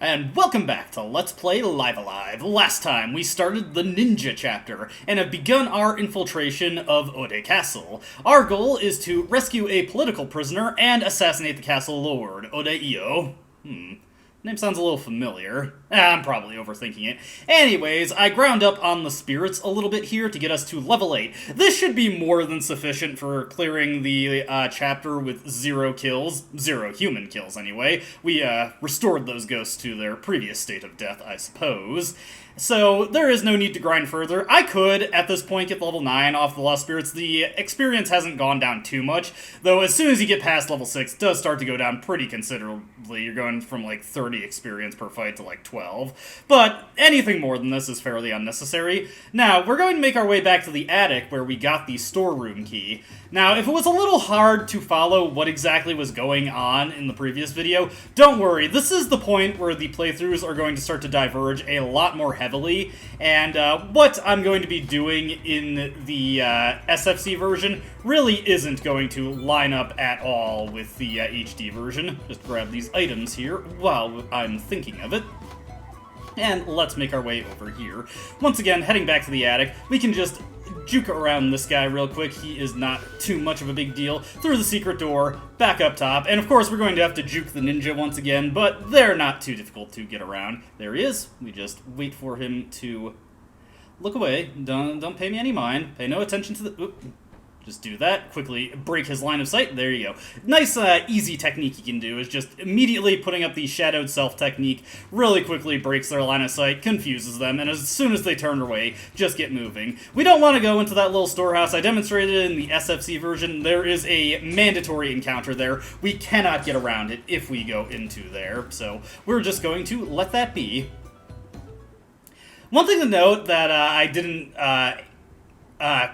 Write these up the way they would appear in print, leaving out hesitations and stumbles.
And welcome back to Let's Play Live Alive. Last time, we started the ninja chapter, and have begun our infiltration of Ode Castle. Our goal is to rescue a political prisoner and assassinate the castle lord, Ode-io. Name sounds a little familiar. I'm probably overthinking it. Anyways, I ground up on the spirits a little bit here to get us to level 8. This should be more than sufficient for clearing the chapter with 0 kills. 0 human kills, anyway. We restored those ghosts to their previous state of death, I suppose. So, there is no need to grind further. I could, at this point, get level 9 off the Lost Spirits. The experience hasn't gone down too much, though as soon as you get past level 6, it does start to go down pretty considerably. You're going from, like, 30 experience per fight to, like, 12. But anything more than this is fairly unnecessary. Now, we're going to make our way back to the attic where we got the storeroom key. Now, if it was a little hard to follow what exactly was going on in the previous video, don't worry, this is the point where the playthroughs are going to start to diverge a lot more heavily, and what I'm going to be doing in the SFC version really isn't going to line up at all with the HD version. Just grab these items here while I'm thinking of it. And let's make our way over here. Once again, heading back to the attic, we can just juke around this guy real quick. He is not too much of a big deal. Through the secret door, back up top, and of course we're going to have to juke the ninja once again, but they're not too difficult to get around. There he is. We just wait for him to look away. Don't pay me any mind. Pay no attention to the... Oop. Just do that, quickly break his line of sight, there you go. Nice, easy technique you can do is just immediately putting up the shadowed self technique, really quickly breaks their line of sight, confuses them, and as soon as they turn away, just get moving. We don't want to go into that little storehouse. I demonstrated it in the SFC version. There is a mandatory encounter there. We cannot get around it if we go into there, so we're just going to let that be. One thing to note that I didn't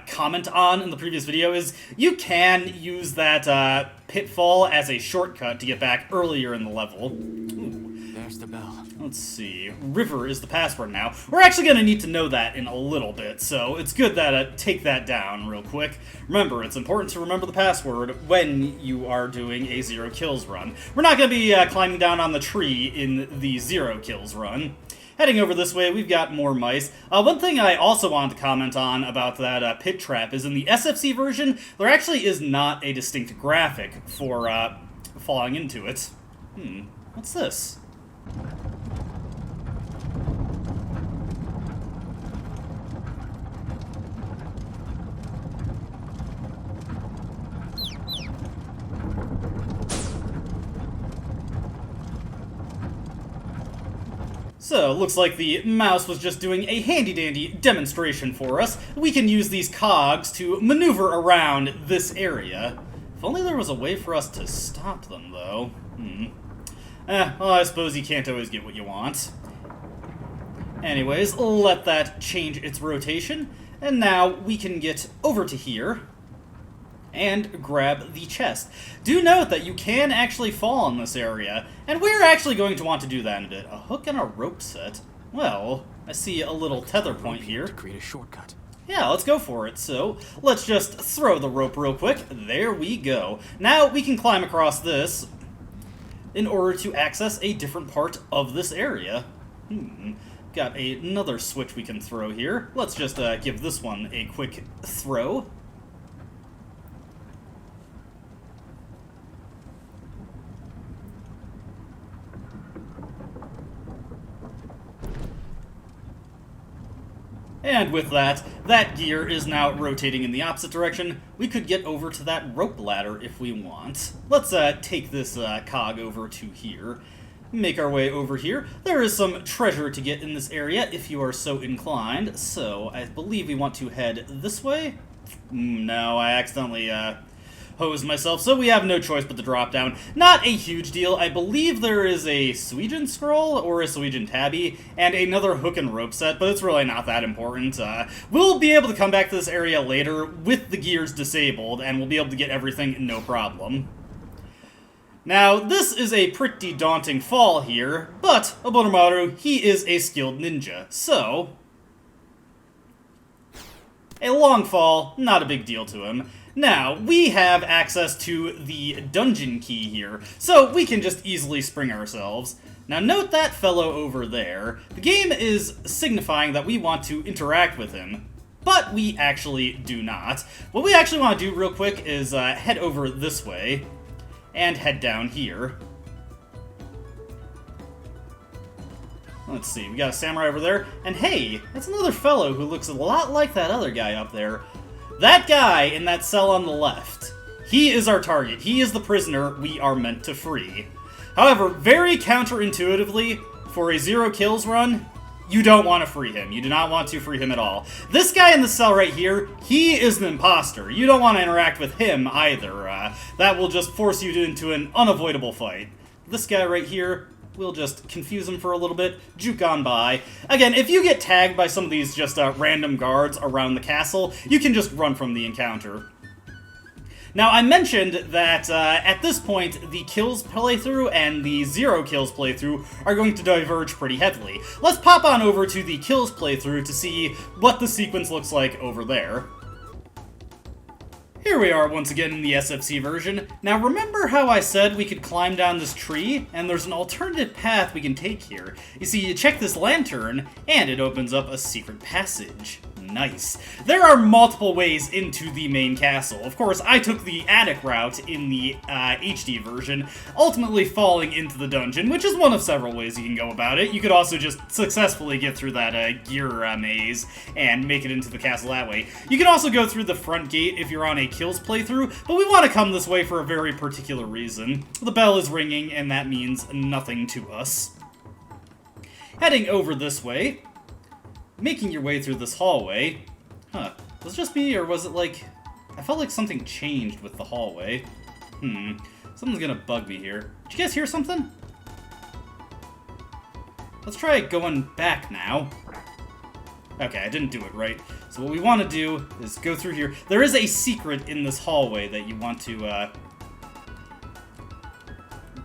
comment on in the previous video is you can use that pitfall as a shortcut to get back earlier in the level. Ooh. There's the bell. Let's see. River is the password now. We're actually going to need to know that in a little bit, so it's good that take that down real quick. Remember, it's important to remember the password when you are doing a 0 kills run. We're not going to be climbing down on the tree in the 0 kills run. Heading over this way, we've got more mice. One thing I also wanted to comment on about that pit trap is in the SFC version, there actually is not a distinct graphic for falling into it. What's this? So, looks like the mouse was just doing a handy-dandy demonstration for us. We can use these cogs to maneuver around this area. If only there was a way for us to stop them, though. Well, I suppose you can't always get what you want. Anyways, let that change its rotation, and now we can get over to here and grab the chest. Do note that you can actually fall in this area, and we're actually going to want to do that in a bit. A hook and a rope set. Well, I see a little tether point here. To create a shortcut. Yeah, let's go for it. So, let's just throw the rope real quick. There we go. Now we can climb across this in order to access a different part of this area. Got another switch we can throw here. Let's just give this one a quick throw. And with that, that gear is now rotating in the opposite direction. We could get over to that rope ladder if we want. Let's take this cog over to here. Make our way over here. There is some treasure to get in this area if you are so inclined. So, I believe we want to head this way. No, I accidentally hosed myself, so we have no choice but to drop down. Not a huge deal. I believe there is a Suijin scroll or a Suijin tabby and another hook and rope set, but it's really not that important. We'll be able to come back to this area later with the gears disabled, and we'll be able to get everything no problem. Now, this is a pretty daunting fall here, but Oboromaru, he is a skilled ninja, so a long fall, not a big deal to him. Now, we have access to the dungeon key here, so we can just easily spring ourselves. Now note that fellow over there. The game is signifying that we want to interact with him, but we actually do not. What we actually want to do real quick is head over this way, and head down here. Let's see, we got a samurai over there, and hey, that's another fellow who looks a lot like that other guy up there. That guy in that cell on the left, he is our target. He is the prisoner we are meant to free. However, very counterintuitively, for a 0 kills run, you don't want to free him. You do not want to free him at all. This guy in the cell right here, he is an imposter. You don't want to interact with him either. That will just force you into an unavoidable fight. This guy right here, we'll just confuse him for a little bit, juke on by. Again, if you get tagged by some of these just random guards around the castle, you can just run from the encounter. Now, I mentioned that at this point, the kills playthrough and the 0 kills playthrough are going to diverge pretty heavily. Let's pop on over to the kills playthrough to see what the sequence looks like over there. Here we are once again in the SFC version. Now remember how I said we could climb down this tree? And there's an alternative path we can take here. You see, you check this lantern, and it opens up a secret passage. Nice. There are multiple ways into the main castle. Of course, I took the attic route in the HD version, ultimately falling into the dungeon, which is one of several ways you can go about it. You could also just successfully get through that gear maze and make it into the castle that way. You can also go through the front gate if you're on a kills playthrough, but we want to come this way for a very particular reason. The bell is ringing, and that means nothing to us. Heading over this way, making your way through this hallway. Huh, was it just me, or was it like... I felt like something changed with the hallway. Something's gonna bug me here. Did you guys hear something? Let's try going back now. Okay, I didn't do it right. So what we want to do is go through here. There is a secret in this hallway that you want to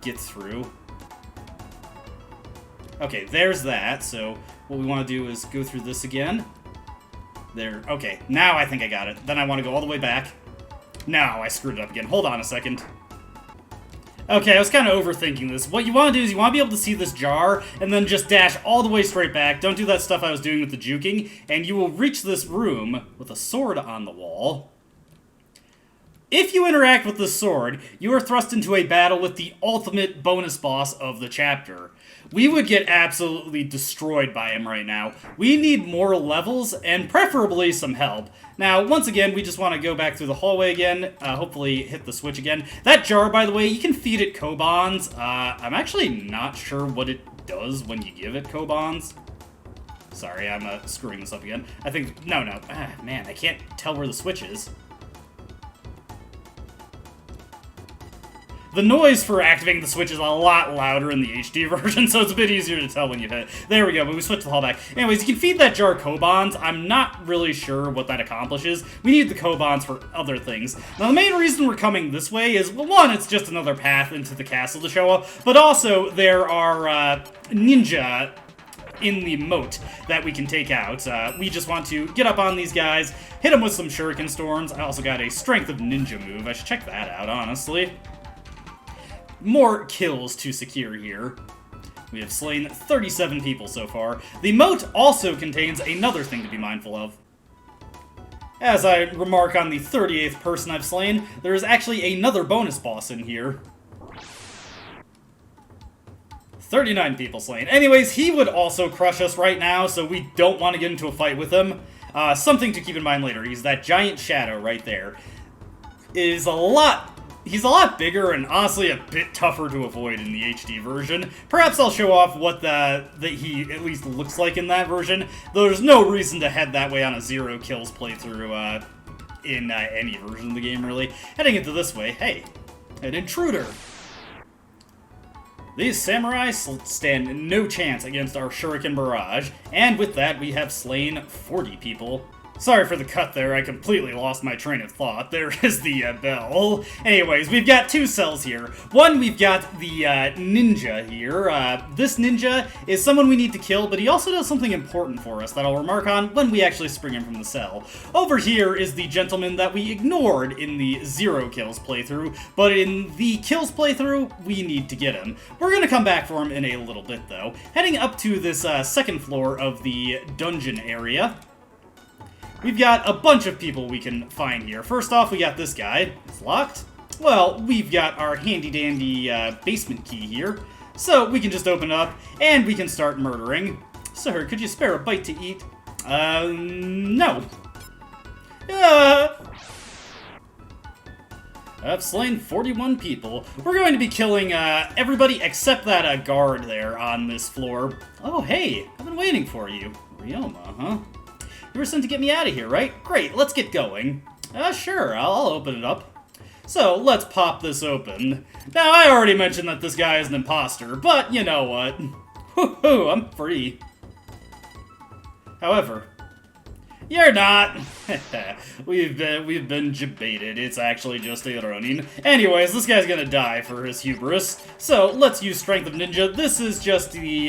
get through. Okay, there's that. So what we want to do is go through this again. There. Okay, now I think I got it. Then I want to go all the way back. No, I screwed it up again. Hold on a second. Okay, I was kind of overthinking this. What you want to do is you want to be able to see this jar, and then just dash all the way straight back. Don't do that stuff I was doing with the juking, and you will reach this room with a sword on the wall. If you interact with the sword, you are thrust into a battle with the ultimate bonus boss of the chapter. We would get absolutely destroyed by him right now. We need more levels, and preferably some help. Now, once again, we just want to go back through the hallway again, hopefully hit the switch again. That jar, by the way, you can feed it Kobans. I'm actually not sure what it does when you give it Kobans. Sorry, I'm screwing this up again. I think... No. Man, I can't tell where the switch is. The noise for activating the switch is a lot louder in the HD version, so it's a bit easier to tell when you hit it. There we go, but we switched the hall back. Anyways, you can feed that jar Kobans. I'm not really sure what that accomplishes. We need the Kobans for other things. Now, the main reason we're coming this way is, well, one, it's just another path into the castle to show up, but also there are ninja in the moat that we can take out. We just want to get up on these guys, hit them with some shuriken storms. I also got a strength of ninja move. I should check that out, honestly. More kills to secure here. We have slain 37 people so far. The moat also contains another thing to be mindful of. As I remark on the 38th person I've slain, there is actually another bonus boss in here. 39 people slain. Anyways, he would also crush us right now, so we don't want to get into a fight with him. Something to keep in mind later. He's that giant shadow right there. He's a lot bigger and honestly a bit tougher to avoid in the HD version. Perhaps I'll show off what that he at least looks like in that version, though there's no reason to head that way on a 0 kills playthrough in any version of the game, really. Heading into this way, hey, an intruder. These samurai stand no chance against our shuriken barrage, and with that we have slain 40 people. Sorry for the cut there, I completely lost my train of thought. There is the bell. Anyways, we've got two cells here. One, we've got the ninja here. This ninja is someone we need to kill, but he also does something important for us that I'll remark on when we actually spring him from the cell. Over here is the gentleman that we ignored in the 0 kills playthrough, but in the kills playthrough, we need to get him. We're gonna come back for him in a little bit, though. Heading up to this second floor of the dungeon area, we've got a bunch of people we can find here. First off, we got this guy. It's locked. Well, we've got our handy-dandy basement key here, so we can just open up, and we can start murdering. Sir, could you spare a bite to eat? No. I've slain 41 people. We're going to be killing everybody except that guard there on this floor. Oh, hey, I've been waiting for you. Ryoma, huh? You were sent to get me out of here, right? Great, let's get going. Sure, I'll open it up. So, let's pop this open. Now, I already mentioned that this guy is an imposter, but you know what? Woohoo, I'm free. However, you're not. We've been debated. It's actually just a running. Anyways, this guy's gonna die for his hubris. So, let's use Strength of Ninja. This is just the,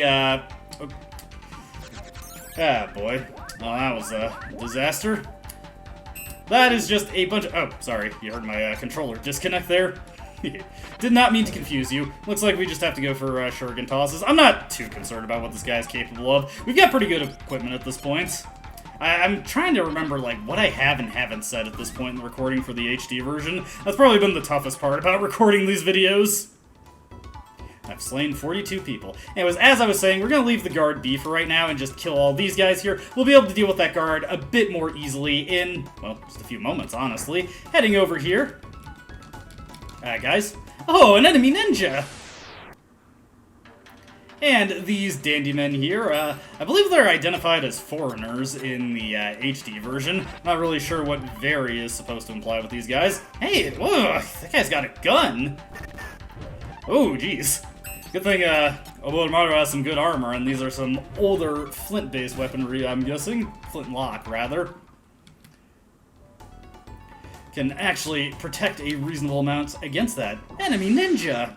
boy. Oh, that was a disaster. That is just a bunch of... Oh, sorry. You heard my controller disconnect there. Did not mean to confuse you. Looks like we just have to go for shuriken tosses. I'm not too concerned about what this guy is capable of. We've got pretty good equipment at this point. I'm trying to remember, like, what I have and haven't said at this point in the recording for the HD version. That's probably been the toughest part about recording these videos. I've slain 42 people. Anyways, as I was saying, we're gonna leave the guard be for right now and just kill all these guys here. We'll be able to deal with that guard a bit more easily in, well, just a few moments, honestly. Heading over here. Guys. Oh, an enemy ninja! And these dandy men here, I believe they're identified as foreigners in the HD version. Not really sure what very is supposed to imply with these guys. Hey, whoa, that guy's got a gun! Oh, jeez. Good thing Oboromaru has some good armor, and these are some older flint-based weaponry, I'm guessing. Flintlock, rather. Can actually protect a reasonable amount against that. Enemy ninja!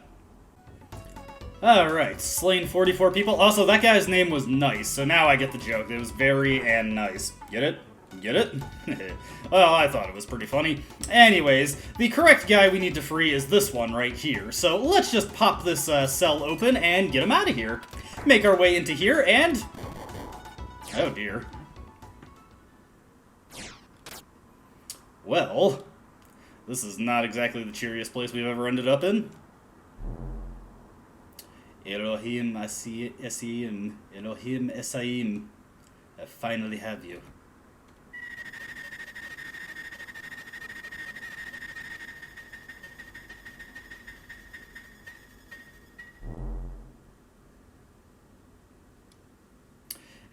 Alright, slain 44 people. Also, that guy's name was Nice, so now I get the joke. It was very and nice. Get it? Get it? Well, I thought it was pretty funny. Anyways, the correct guy we need to free is this one right here. So let's just pop this cell open and get him out of here. Make our way into here and... Oh dear. Well, this is not exactly the cheeriest place we've ever ended up in. Elohim Esaim, Elohim Esaim, I finally have you.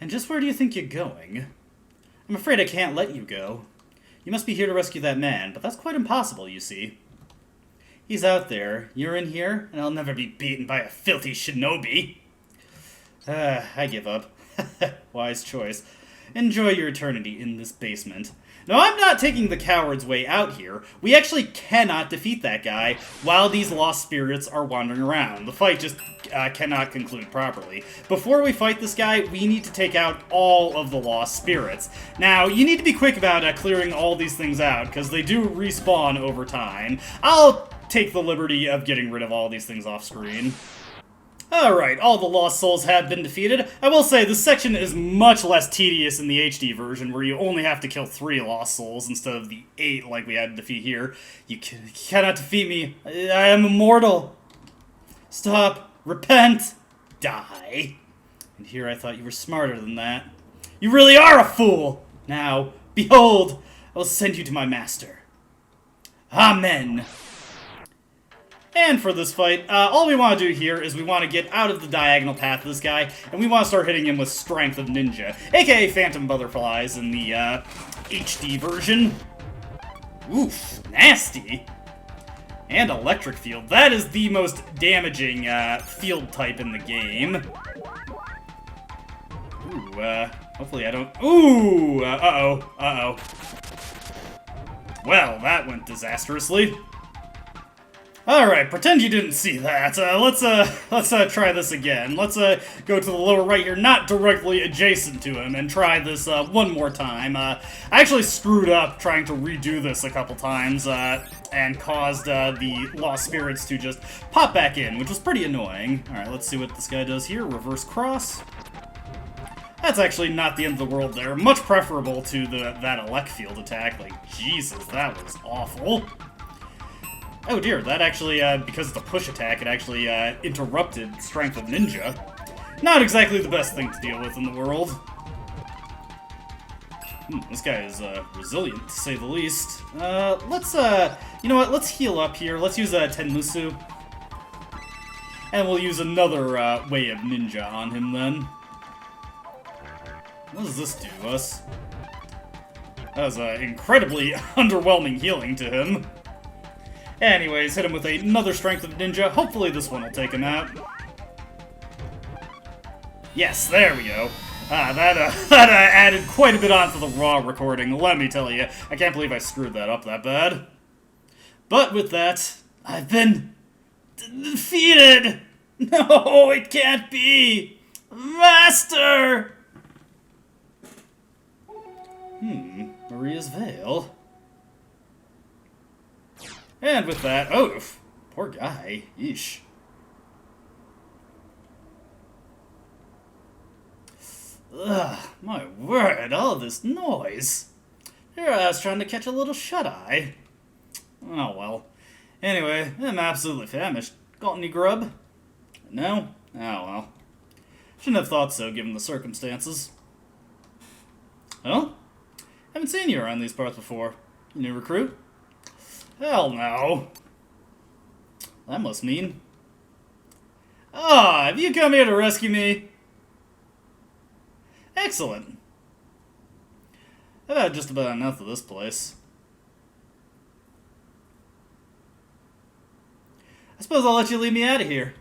And just where do you think you're going? I'm afraid I can't let you go. You must be here to rescue that man, but that's quite impossible, you see. He's out there, you're in here, and I'll never be beaten by a filthy shinobi. I give up. Wise choice. Enjoy your eternity in this basement. Now, I'm not taking the coward's way out here. We actually cannot defeat that guy while these lost spirits are wandering around. The fight just cannot conclude properly. Before we fight this guy, we need to take out all of the lost spirits. Now, you need to be quick about clearing all these things out, because they do respawn over time. I'll take the liberty of getting rid of all these things off screen. Alright, all the lost souls have been defeated. I will say, this section is much less tedious in the HD version, where you only have to kill 3 lost souls instead of the 8 like we had to defeat here. You cannot defeat me. I am immortal. Stop. Repent. Die. And here I thought you were smarter than that. You really are a fool! Now, behold, I will send you to my master. Amen. And for this fight, all we want to do here is we want to get out of the diagonal path of this guy, and we want to start hitting him with Strength of Ninja, aka Phantom Butterflies in the HD version. Oof, nasty. And Electric Field. That is the most damaging field type in the game. Ooh, hopefully I don't... Ooh! Uh-oh. Well, that went disastrously. Alright, pretend you didn't see that. Let's try this again. Let's go to the lower right here, not directly adjacent to him, and try this one more time. I actually screwed up trying to redo this a couple times, and caused the lost spirits to just pop back in, which was pretty annoying. Alright, let's see what this guy does here. Reverse cross. That's actually not the end of the world there. Much preferable to that elect field attack. Like, Jesus, that was awful. Oh dear, that actually, because of the push attack, it actually interrupted Strength of Ninja. Not exactly the best thing to deal with in the world. This guy is resilient, to say the least. Let's, you know what, let's heal up here. Let's use Tenmusu. And we'll use another way of ninja on him then. What does this do to us? That was incredibly underwhelming healing to him. Anyways, hit him with another Strength of Ninja. Hopefully this one will take him out. Yes, there we go. That added quite a bit onto the raw recording, let me tell you. I can't believe I screwed that up that bad. But with that, I've been defeated! No, it can't be! Master! Maria's Veil. And with that, oh, poor guy, yeesh. Ugh, my word, all this noise. Here I was trying to catch a little shut-eye. Oh well. Anyway, I'm absolutely famished. Got any grub? No? Oh well. Shouldn't have thought so, given the circumstances. Well, haven't seen you around these parts before. You new recruit? Hell no. That must mean... Ah, have you come here to rescue me? Excellent. I've had just about enough of this place. I suppose I'll let you lead me out of here.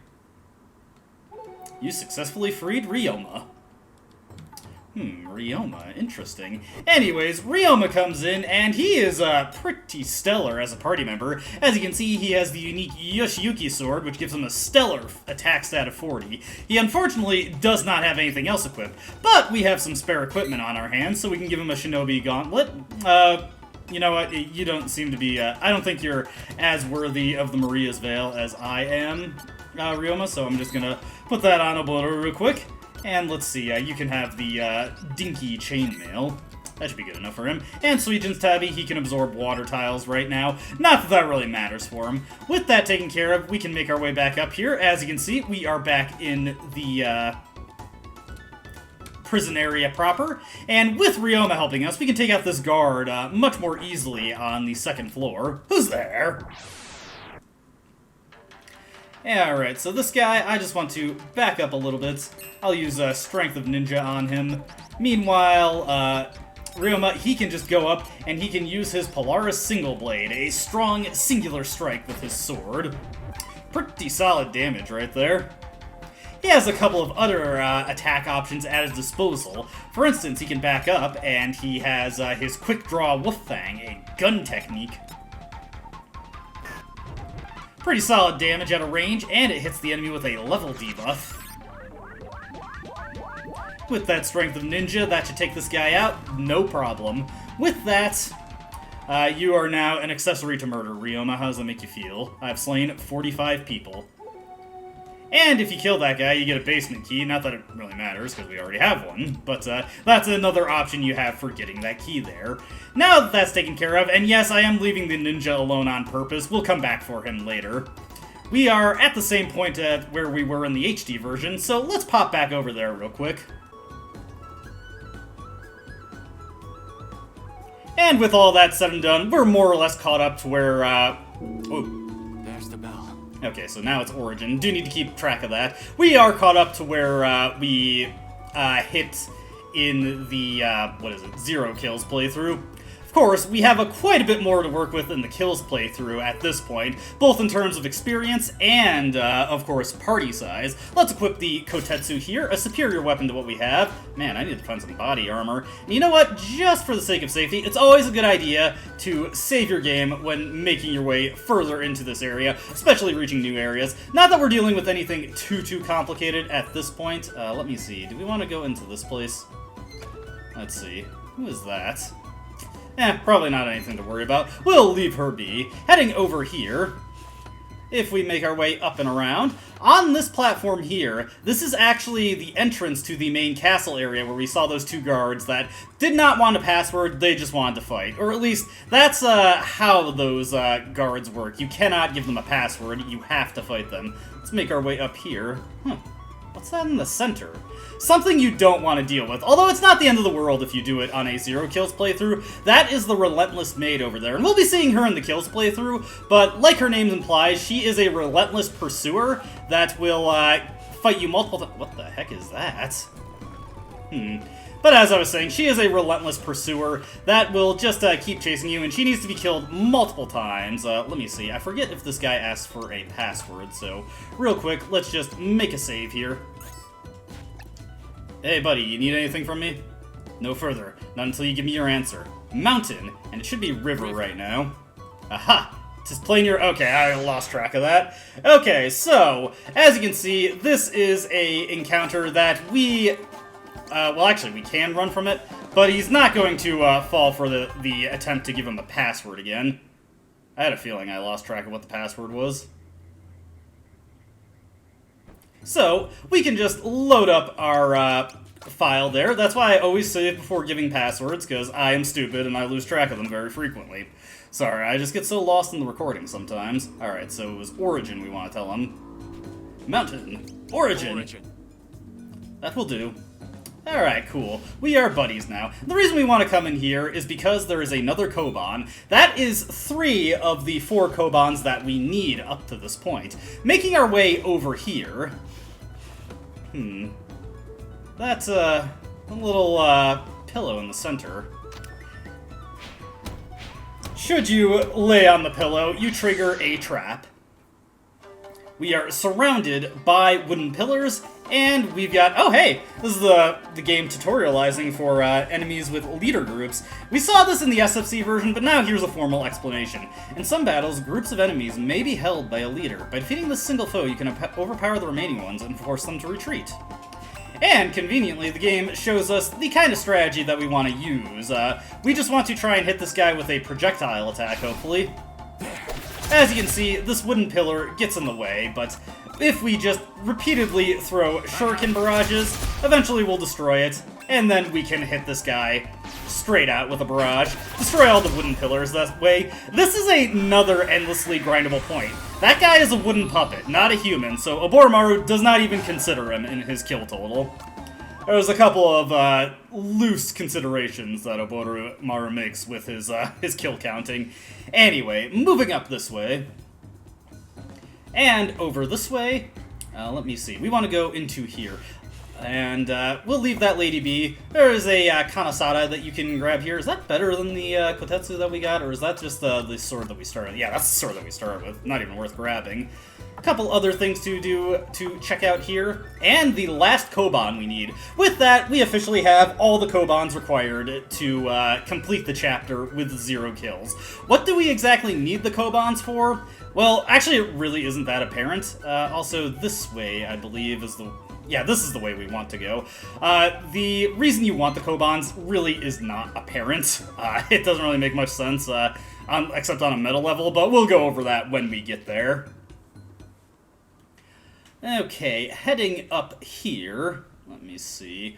You successfully freed Ryoma. Ryoma, interesting. Anyways, Ryoma comes in, and he is pretty stellar as a party member. As you can see, he has the unique Yoshiyuki sword, which gives him a stellar attack stat of 40. He unfortunately does not have anything else equipped, but we have some spare equipment on our hands, so we can give him a shinobi gauntlet. You know what, you don't seem to be, I don't think you're as worthy of the Maria's Veil as I am, Ryoma, so I'm just gonna put that on Oboromaru real quick. And let's see, you can have the dinky chainmail. That should be good enough for him. And Suijin's Tabi, he can absorb water tiles right now. Not that that really matters for him. With that taken care of, we can make our way back up here. As you can see, we are back in the prison area proper. And with Ryoma helping us, we can take out this guard much more easily on the second floor. Who's there? Alright, so this guy, I just want to back up a little bit. I'll use Strength of Ninja on him. Meanwhile, Ryoma, he can just go up, and he can use his Polaris Single Blade, a strong, singular strike with his sword. Pretty solid damage right there. He has a couple of other attack options at his disposal. For instance, he can back up, and he has his Quick Draw Wolf Fang, a gun technique. Pretty solid damage at a range, and it hits the enemy with a level debuff. With that Strength of Ninja, that should take this guy out, no problem. With that, you are now an accessory to murder, Ryoma. How does that make you feel? I've slain 45 people. And if you kill that guy, you get a basement key. Not that it really matters, because we already have one. But that's another option you have for getting that key there. Now that that's taken care of, and yes, I am leaving the ninja alone on purpose. We'll come back for him later. We are at the same point at where we were in the HD version, so let's pop back over there real quick. And with all that said and done, we're more or less caught up to where, There's the bell. Okay, so now it's Origin. Do need to keep track of that. We are caught up to where we hit in the, 0 kills playthrough. Of course, we have quite a bit more to work with in the kills playthrough at this point, both in terms of experience and, of course, party size. Let's equip the Kotetsu here, a superior weapon to what we have. Man, I need to find some body armor. And you know what? Just for the sake of safety, it's always a good idea to save your game when making your way further into this area, especially reaching new areas. Not that we're dealing with anything too complicated at this point. Let me see. Do we want to go into this place? Let's see. Who is that? Probably not anything to worry about. We'll leave her be. Heading over here, if we make our way up and around, on this platform here, this is actually the entrance to the main castle area where we saw those two guards that did not want a password, they just wanted to fight. Or at least, that's how those guards work. You cannot give them a password, you have to fight them. Let's make our way up here. What's that in the center? Something you don't want to deal with, although it's not the end of the world if you do it on a 0 kills playthrough. That is the Relentless Maid over there, and we'll be seeing her in the kills playthrough, but like her name implies, she is a relentless pursuer that will fight you multiple times. What the heck is that? But as I was saying, she is a relentless pursuer that will just keep chasing you, and she needs to be killed multiple times. Let me see, I forget if this guy asks for a password, so real quick, let's just make a save here. Hey buddy, you need anything from me? No further, not until you give me your answer. Mountain, and it should be river right now. Aha! Just plain your... Okay, I lost track of that. Okay, so, as you can see, this is a encounter that we... well, actually, we can run from it, but he's not going to fall for the attempt to give him a password again. I had a feeling I lost track of what the password was. So, we can just load up our file there. That's why I always save before giving passwords, because I am stupid and I lose track of them very frequently. Sorry, I just get so lost in the recording sometimes. Alright, so it was Origin we want to tell him. Mountain. Origin. That will do. Alright, cool. We are buddies now. The reason we want to come in here is because there is another Koban. That is 3 of the 4 Kobans that we need up to this point. Making our way over here... That's a little pillow in the center. Should you lay on the pillow, you trigger a trap. We are surrounded by wooden pillars, and we've got... Oh, hey! This is the game tutorializing for enemies with leader groups. We saw this in the SFC version, but now here's a formal explanation. In some battles, groups of enemies may be held by a leader. By defeating this single foe, you can overpower the remaining ones and force them to retreat. And, conveniently, the game shows us the kind of strategy that we want to use. We just want to try and hit this guy with a projectile attack, hopefully. As you can see, this wooden pillar gets in the way, but if we just repeatedly throw shuriken barrages, eventually we'll destroy it, and then we can hit this guy straight out with a barrage, destroy all the wooden pillars that way. This is another endlessly grindable point. That guy is a wooden puppet, not a human, so Oboromaru does not even consider him in his kill total. There's a couple of loose considerations that Oboromaru makes with his kill counting. Anyway, moving up this way, and over this way, let me see, we want to go into here. And we'll leave that lady be. There is a Kanasada that you can grab here. Is that better than the Kotetsu that we got, or is that just the sword that we started? Yeah, that's the sword that we started with. Not even worth grabbing. A couple other things to do to check out here, and the last Koban we need. With that, we officially have all the Kobans required to complete the chapter with 0 kills. What do we exactly need the Kobans for? Well, actually, it really isn't that apparent. Also, this way, I believe, is the... Yeah, this is the way we want to go. The reason you want the Kobans really is not apparent. It doesn't really make much sense, except on a meta level, but we'll go over that when we get there. Okay, heading up here, let me see.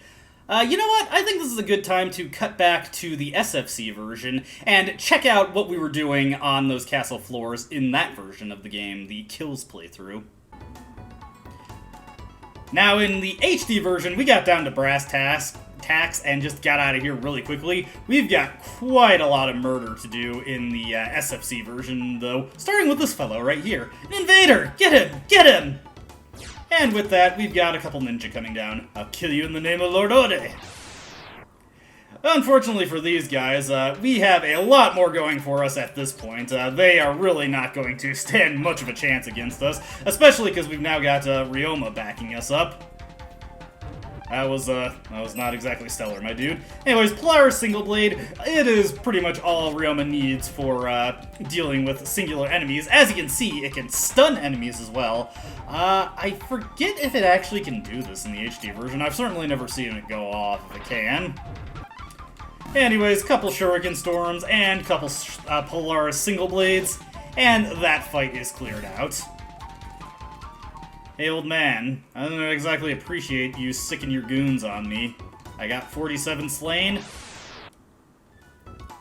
You know what? I think this is a good time to cut back to the SFC version and check out what we were doing on those castle floors in that version of the game, the Kills playthrough. Now, in the HD version, we got down to brass tacks and just got out of here really quickly. We've got quite a lot of murder to do in the SFC version, though, starting with this fellow right here. An invader! Get him! Get him! And with that, we've got a couple ninja coming down. I'll kill you in the name of Lord Ode. Unfortunately for these guys, we have a lot more going for us at this point. They are really not going to stand much of a chance against us, especially because we've now got Ryoma backing us up. That was not exactly stellar, my dude. Anyways, Polaris Single Blade, it is pretty much all Ryoma needs for dealing with singular enemies. As you can see, it can stun enemies as well. I forget if it actually can do this in the HD version. I've certainly never seen it go off if it can. Anyways, couple Shuriken Storms and couple Polaris Single Blades, and that fight is cleared out. Hey, old man, I don't exactly appreciate you sicking your goons on me. I got 47 slain,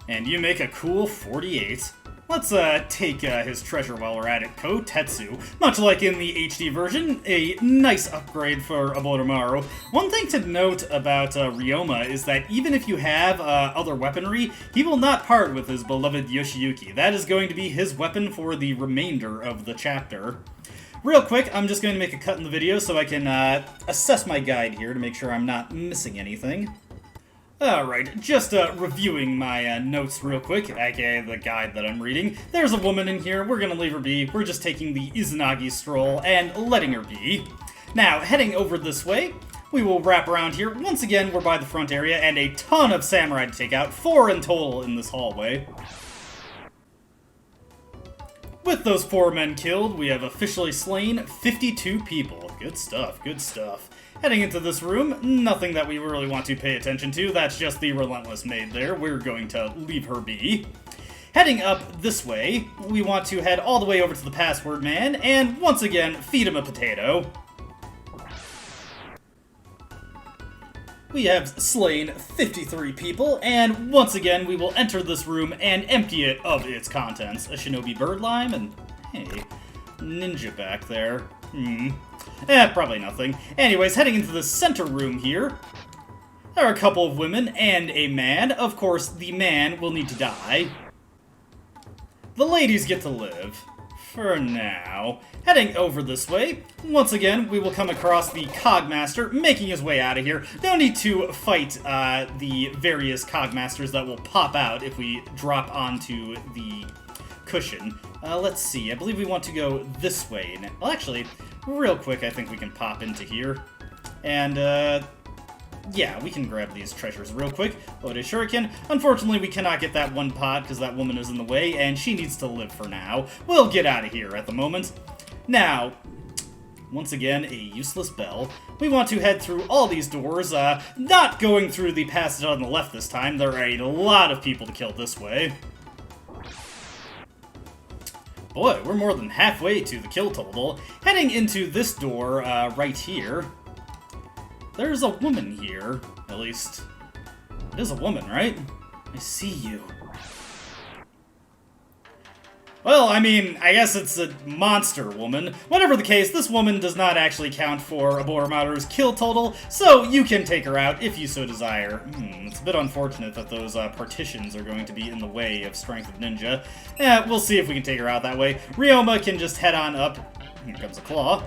and you make a cool 48. Let's take his treasure while we're at it. Kotetsu. Much like in the HD version, a nice upgrade for Oboromaru. One thing to note about Ryoma is that even if you have other weaponry, he will not part with his beloved Yoshiyuki. That is going to be his weapon for the remainder of the chapter. Real quick, I'm just going to make a cut in the video so I can assess my guide here to make sure I'm not missing anything. Alright, just reviewing my notes real quick, aka the guide that I'm reading. There's a woman in here, we're gonna leave her be. We're just taking the Izanagi stroll and letting her be. Now, heading over this way, we will wrap around here. Once again, we're by the front area and a ton of samurai to take out, 4 in total in this hallway. With those 4 men killed, we have officially slain 52 people. Good stuff, good stuff. Heading into this room, nothing that we really want to pay attention to. That's just the relentless maid there. We're going to leave her be. Heading up this way, we want to head all the way over to the password man, and once again, feed him a potato. We have slain 53 people, and once again, we will enter this room and empty it of its contents. A shinobi bird lime, and hey, ninja back there. Probably nothing. Anyways, heading into the center room here, there are a couple of women and a man. Of course, the man will need to die. The ladies get to live. For now. Heading over this way, once again, we will come across the Cogmaster making his way out of here. No need to fight the various Cogmasters that will pop out if we drop onto the cushion. Let's see, I believe we want to go this way. Well, actually, real quick, I think we can pop into here. And, yeah, we can grab these treasures real quick. Load a shuriken. Unfortunately, we cannot get that one pod because that woman is in the way, and she needs to live for now. We'll get out of here at the moment. Now, once again, a useless bell. We want to head through all these doors, not going through the passage on the left this time. There are a lot of people to kill this way. Boy, we're more than halfway to the kill total. Heading into this door, right here. There's a woman here. At least, it is a woman, right? I see you. Well, I mean, I guess it's a monster woman. Whatever the case, this woman does not actually count for Oboromaru's kill total, so you can take her out if you so desire. It's a bit unfortunate that those partitions are going to be in the way of Strength of Ninja. We'll see if we can take her out that way. Ryoma can just head on up. Here comes a claw.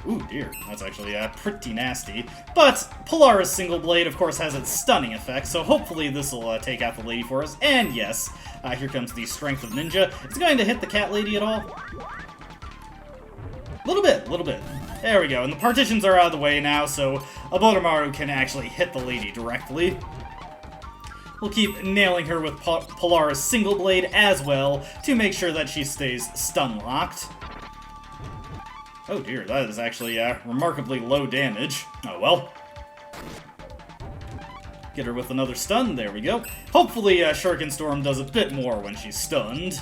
Ooh, dear. That's actually pretty nasty. But Polaris Single Blade, of course, has its stunning effect, so hopefully this will take out the lady for us. And yes, here comes the Strength of Ninja. It's going to hit the cat lady at all? Little bit. There we go. And the partitions are out of the way now, so Oboromaru can actually hit the lady directly. We'll keep nailing her with Polaris Single Blade as well to make sure that she stays stun-locked. Oh dear, that is actually remarkably low damage. Oh well. Get her with another stun, there we go. Hopefully Shuriken Storm does a bit more when she's stunned.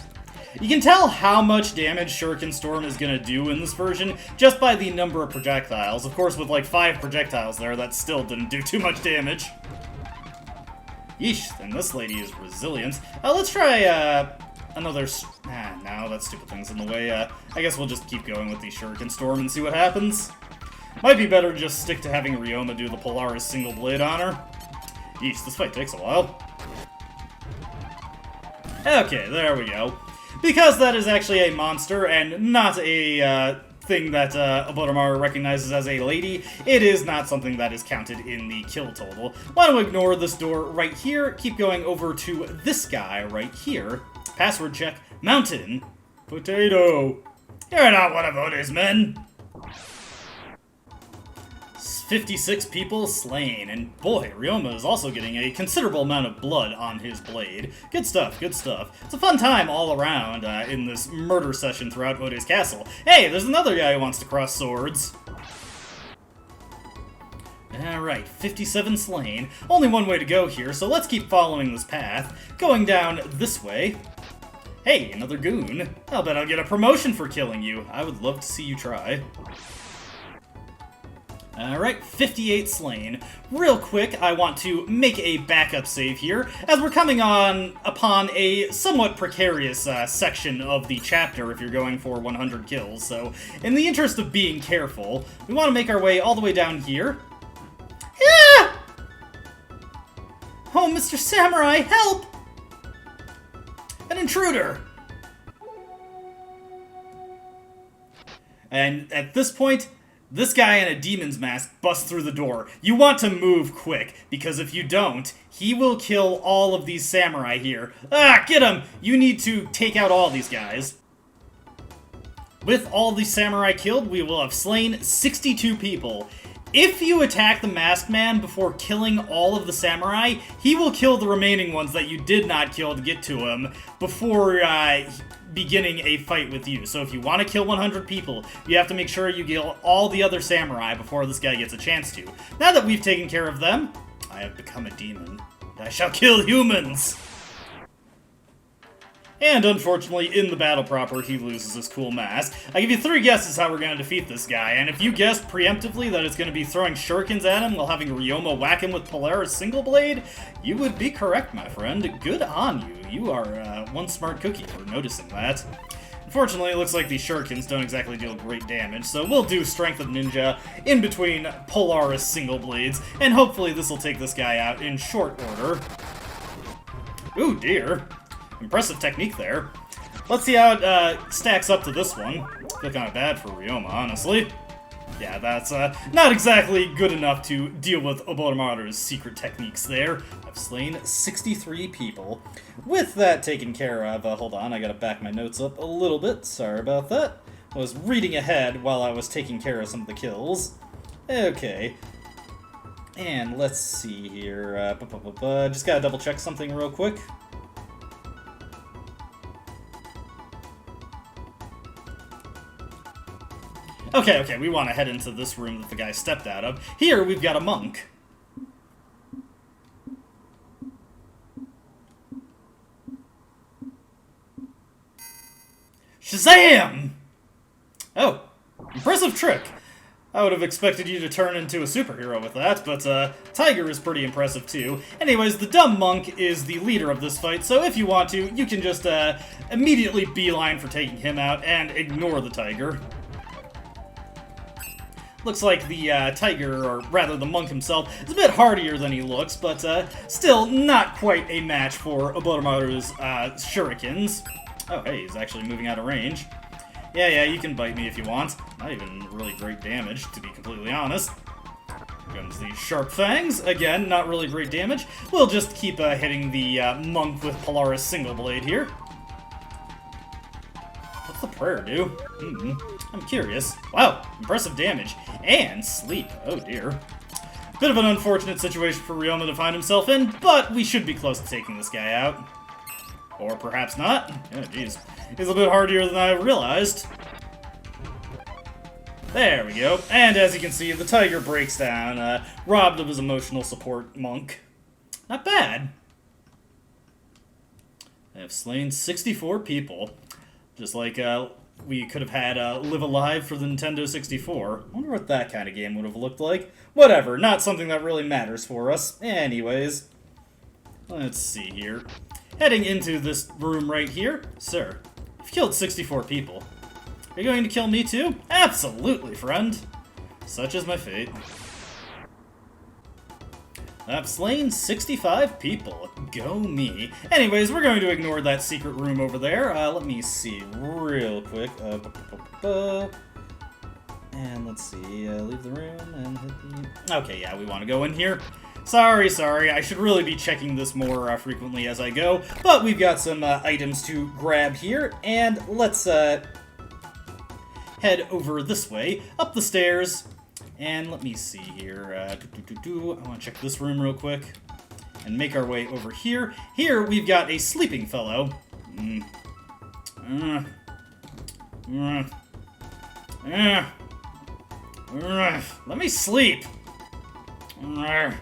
You can tell how much damage Shuriken Storm is going to do in this version just by the number of projectiles. Of course, with like 5 projectiles there, that still didn't do too much damage. Yeesh, and this lady is resilient. Let's try another... no, that stupid thing's in the way. I guess we'll just keep going with the Shuriken Storm and see what happens. Might be better to just stick to having Ryoma do the Polaris Single Blade on her. Yeesh, this fight takes a while. Okay, there we go. Because that is actually a monster and not a thing that Oboromaru recognizes as a lady, it is not something that is counted in the kill total. Want to ignore this door right here, keep going over to this guy right here. Password check, mountain, potato. You're not one of Ode's men. 56 people slain, and boy, Ryoma is also getting a considerable amount of blood on his blade. Good stuff, good stuff. It's a fun time all around in this murder session throughout Ode's castle. Hey, there's another guy who wants to cross swords. Alright, 57 slain. Only one way to go here, so let's keep following this path. Going down this way. Hey, another goon. I'll bet I'll get a promotion for killing you. I would love to see you try. Alright, 58 slain. Real quick, I want to make a backup save here, as we're coming upon a somewhat precarious section of the chapter if you're going for 100 kills, so in the interest of being careful, we want to make our way all the way down here. Yeah! Oh, Mr. Samurai, help! An intruder! And at this point, this guy in a demon's mask busts through the door. You want to move quick, because if you don't, he will kill all of these samurai here. Ah, get him! You need to take out all these guys. With all these samurai killed, we will have slain 62 people. If you attack the masked man before killing all of the samurai, he will kill the remaining ones that you did not kill to get to him before beginning a fight with you. So if you want to kill 100 people, you have to make sure you kill all the other samurai before this guy gets a chance to. Now that we've taken care of them, I have become a demon. I shall kill humans! And unfortunately, in the battle proper, he loses his cool mask. I give you 3 guesses how we're going to defeat this guy, and if you guessed preemptively that it's going to be throwing shurikens at him while having Ryoma whack him with Polaris single blade, you would be correct, my friend. Good on you. You are one smart cookie for noticing that. Unfortunately, it looks like these shurikens don't exactly deal great damage, so we'll do Strength of Ninja in between Polaris single blades, and hopefully this will take this guy out in short order. Ooh, dear. Impressive technique there. Let's see how it stacks up to this one. I feel kind of bad for Ryoma, honestly. Yeah, that's not exactly good enough to deal with Oboromaru's secret techniques there. I've slain 63 people. With that taken care of, hold on, I gotta back my notes up a little bit. Sorry about that. I was reading ahead while I was taking care of some of the kills. Okay. And let's see here. Just gotta double check something real quick. Okay, we want to head into this room that the guy stepped out of. Here, we've got a monk. Shazam! Oh, impressive trick. I would have expected you to turn into a superhero with that, but Tiger is pretty impressive too. Anyways, the dumb monk is the leader of this fight, so if you want to, you can just immediately beeline for taking him out and ignore the tiger. Looks like the tiger, or rather the monk himself, is a bit hardier than he looks, but still not quite a match for Oboromaru's shurikens. Oh, hey, he's actually moving out of range. Yeah, you can bite me if you want. Not even really great damage, to be completely honest. Here comes the sharp fangs. Again, not really great damage. We'll just keep hitting the monk with Polaris single blade here. What's the prayer do? I'm curious. Wow, impressive damage. And sleep. Oh dear. Bit of an unfortunate situation for Ryoma to find himself in, but we should be close to taking this guy out. Or perhaps not. Oh jeez. He's a bit hardier than I realized. There we go. And as you can see, the tiger breaks down, robbed of his emotional support monk. Not bad. I have slain 64 people. Just like we could have had Live Alive for the Nintendo 64. I wonder what that kind of game would have looked like. Whatever, not something that really matters for us. Anyways, let's see here. Heading into this room right here. Sir, you've killed 64 people. Are you going to kill me too? Absolutely, friend. Such is my fate. I've slain 65 people. Go me. Anyways, we're going to ignore that secret room over there. Let me see real quick. And let's see, leave the room and hit the... Okay, yeah, we want to go in here. Sorry, I should really be checking this more frequently as I go, but we've got some items to grab here, and let's head over this way, up the stairs, and let me see here, I want to check this room real quick, and make our way over here. Here, we've got a sleeping fellow. Let me sleep. I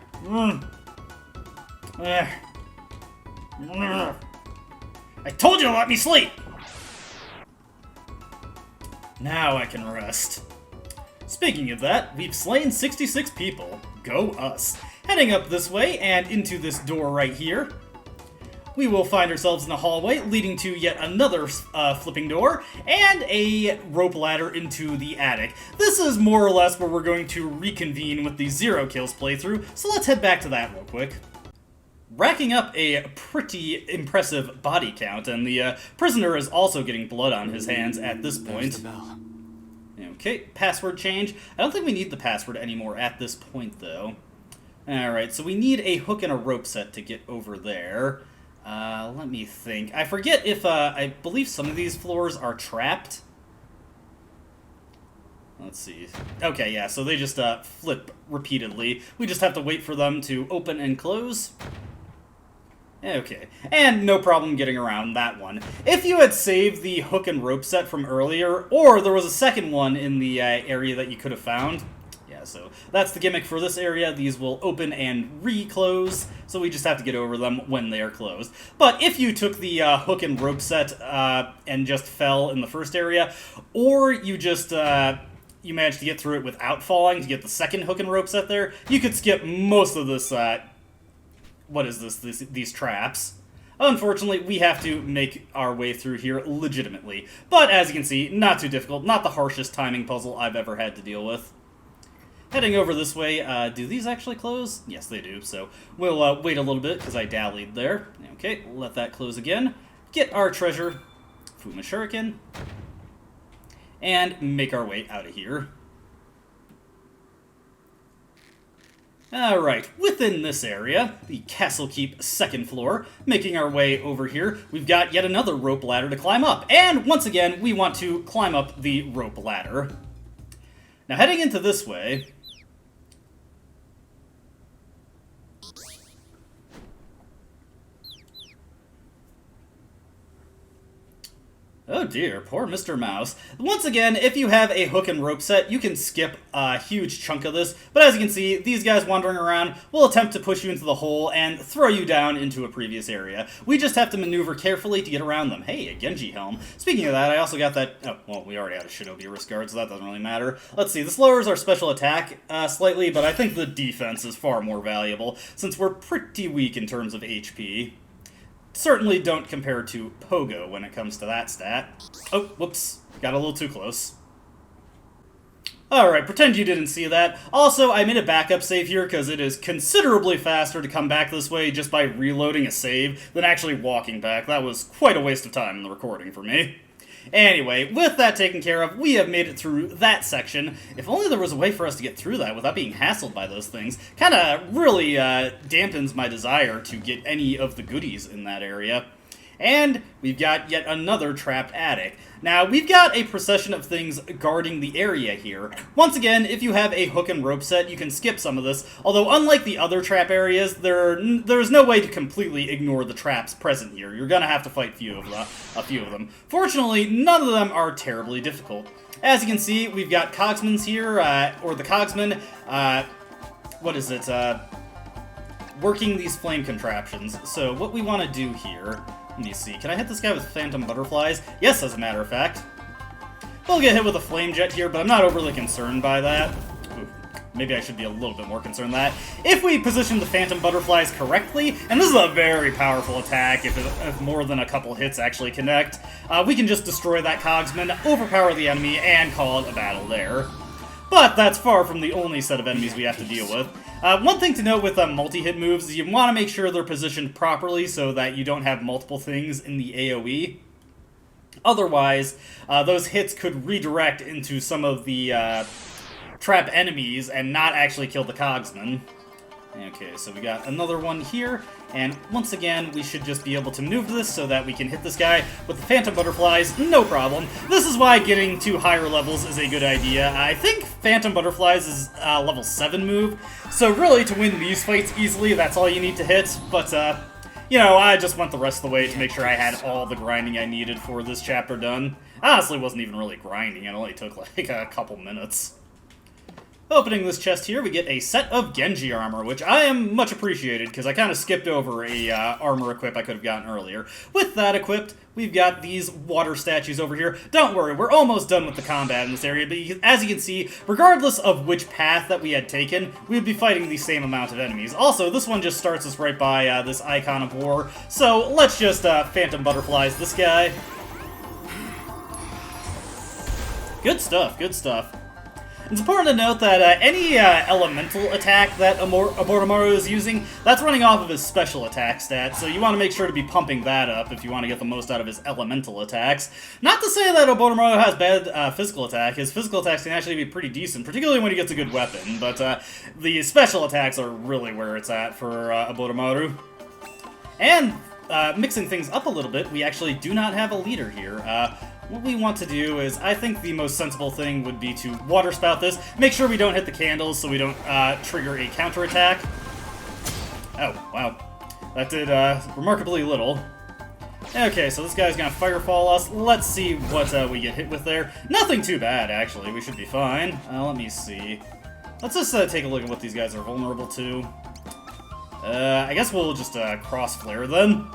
told you to let me sleep! Now I can rest. Speaking of that, we've slain 66 people. Go us. Heading up this way and into this door right here, we will find ourselves in a hallway leading to yet another flipping door and a rope ladder into the attic. This is more or less where we're going to reconvene with the Zero Kills playthrough, so let's head back to that real quick. Racking up a pretty impressive body count, and the prisoner is also getting blood on his hands at this point. There's the bell. Okay, password change. I don't think we need the password anymore at this point, though. Alright, so we need a hook and a rope set to get over there. Let me think. I forget if, I believe some of these floors are trapped. Let's see. Okay, yeah, so they just, flip repeatedly. We just have to wait for them to open and close. Okay, and no problem getting around that one. If you had saved the hook and rope set from earlier, or there was a second one in the area that you could have found, yeah, so that's the gimmick for this area. These will open and re-close, so we just have to get over them when they are closed. But if you took the hook and rope set and just fell in the first area, or you just... you managed to get through it without falling to get the second hook and rope set there, you could skip most of this, what is this, these traps. Unfortunately, we have to make our way through here legitimately. But as you can see, not too difficult, not the harshest timing puzzle I've ever had to deal with. Heading over this way, do these actually close? Yes, they do, so we'll wait a little bit because I dallied there. Okay, let that close again. Get our treasure, Fuma Shuriken, and make our way out of here. Alright, within this area, the Castle Keep second floor, making our way over here, we've got yet another rope ladder to climb up. And once again, we want to climb up the rope ladder. Now heading into this way... Oh dear, poor Mr. Mouse. Once again, if you have a hook and rope set, you can skip a huge chunk of this, but as you can see, these guys wandering around will attempt to push you into the hole and throw you down into a previous area. We just have to maneuver carefully to get around them. Hey, a Genji helm. Speaking of that, I also got that... Oh, well, we already had a Shinobi wrist guard, so that doesn't really matter. Let's see, this lowers our special attack slightly, but I think the defense is far more valuable, since we're pretty weak in terms of HP. Certainly don't compare to Pogo when it comes to that stat. Oh, whoops. Got a little too close. Alright, pretend you didn't see that. Also, I made a backup save here because it is considerably faster to come back this way just by reloading a save than actually walking back. That was quite a waste of time in the recording for me. Anyway, with that taken care of, we have made it through that section. If only there was a way for us to get through that without being hassled by those things. Kinda really dampens my desire to get any of the goodies in that area. And we've got yet another trapped attic. Now, we've got a procession of things guarding the area here. Once again, if you have a hook and rope set, you can skip some of this, although unlike the other trap areas, there's no way to completely ignore the traps present here. You're gonna have to fight a few of them. Fortunately, none of them are terribly difficult. As you can see, we've got cogsmans here, or the cogsman, what is it, working these flame contraptions. So what we want to do here... Let me see, can I hit this guy with phantom butterflies? Yes, as a matter of fact. We'll get hit with a flame jet here, but I'm not overly concerned by that. Ooh, maybe I should be a little bit more concerned that. If we position the phantom butterflies correctly, and this is a very powerful attack if more than a couple hits actually connect, we can just destroy that cogsman, overpower the enemy, and call it a battle there. But that's far from the only set of enemies we have to deal with. One thing to note with multi-hit moves is you want to make sure they're positioned properly so that you don't have multiple things in the AoE. Otherwise, those hits could redirect into some of the trap enemies and not actually kill the cogsman. Okay, so we got another one here, and once again, we should just be able to maneuver this so that we can hit this guy with the phantom butterflies, no problem. This is why getting to higher levels is a good idea. I think phantom butterflies is a level 7 move, so really to win these fights easily, that's all you need to hit, but you know, I just went the rest of the way to make sure I had all the grinding I needed for this chapter done. Honestly, it wasn't even really grinding, it only took like a couple minutes. Opening this chest here, we get a set of Genji armor, which I am much appreciated, because I kind of skipped over a armor equip I could have gotten earlier. With that equipped, we've got these water statues over here. Don't worry, we're almost done with the combat in this area, but as you can see, regardless of which path that we had taken, we would be fighting the same amount of enemies. Also, this one just starts us right by this icon of war, so let's just Phantom Butterflies this guy. Good stuff, good stuff. It's important to note that any elemental attack that Oboromaru is using, that's running off of his special attack stat, so you want to make sure to be pumping that up if you want to get the most out of his elemental attacks. Not to say that Oboromaru has bad physical attack. His physical attacks can actually be pretty decent, particularly when he gets a good weapon, but the special attacks are really where it's at for Oboromaru. And mixing things up a little bit, we actually do not have a leader here. What we want to do is, I think the most sensible thing would be to water spout this. Make sure we don't hit the candles so we don't trigger a counterattack. Oh, wow. That did remarkably little. Okay, so this guy's gonna firefall us. Let's see what we get hit with there. Nothing too bad, actually. We should be fine. Let me see. Let's just take a look at what these guys are vulnerable to. I guess we'll just cross-flare then.